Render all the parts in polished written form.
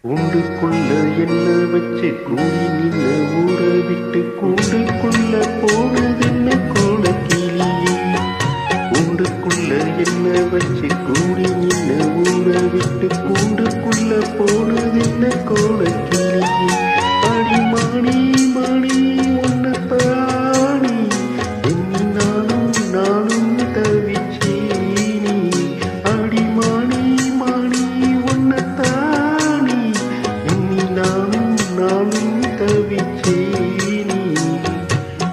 கூண்டுக்குள்ள என்ன வச்சு கூடி நின்ன ஊற விட்டு கூண்டுக்குள்ள போனதென்ன கோல கிளியே. கூண்டுக்குள்ள என்ன வச்சு கூடி நின்ன ஊற விட்டு கூண்டுக்குள்ள போனதென்ன கோல கிளியே. அடி மாணி மாணி ஒன்ன தாணி எண்ணி நானும் நானும் தவிச்சேனி. அடி மாணி மாணி ஒன்ன தாணி எண்ணி நானும் நானும் தவிச்சேனி.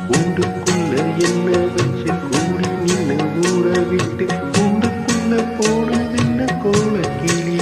கூண்டுக்குள்ள என்ன வச்சு கூடி நின்ன ஊற விட்டு கூண்டுக்குள்ள போனதென்ன கோல கிளியே.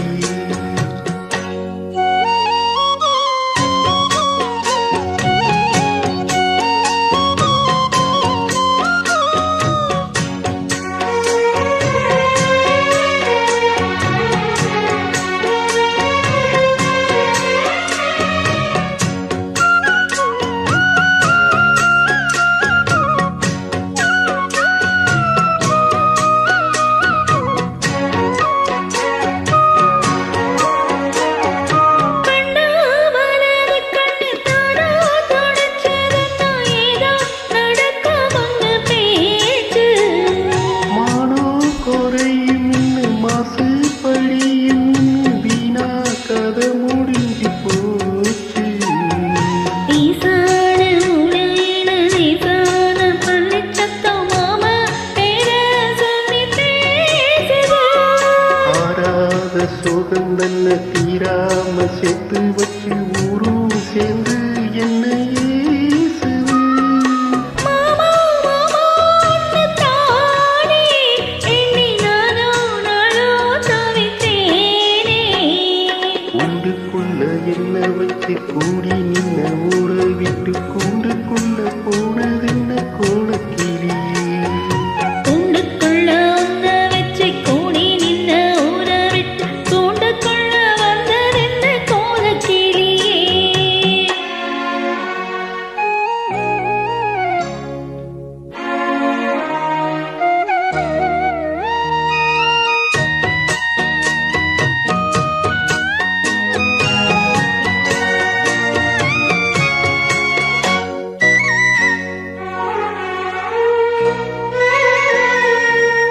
சோகந்தன்ன தீராம சேர்த்து வச்சு ஊரும் சேர்ந்து என்னையே கூண்டுக்குள்ள என்ன வச்சு கூடி நின்ன ஊற விட்டு கூண்டுக்குள்ள போனதென்ன கோல கிளியே.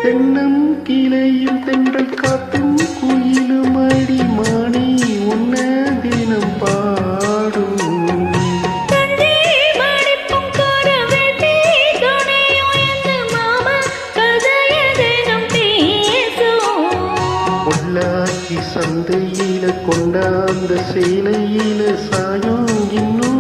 தென்னம் கிளையில் தென்றல் காத்தும் குயிலும் அடி மாணி உன்ன தினம் பாடும். பொள்ளாச்சி சந்தையில கொண்டாந்த சேலையில சாயம் இன்னும்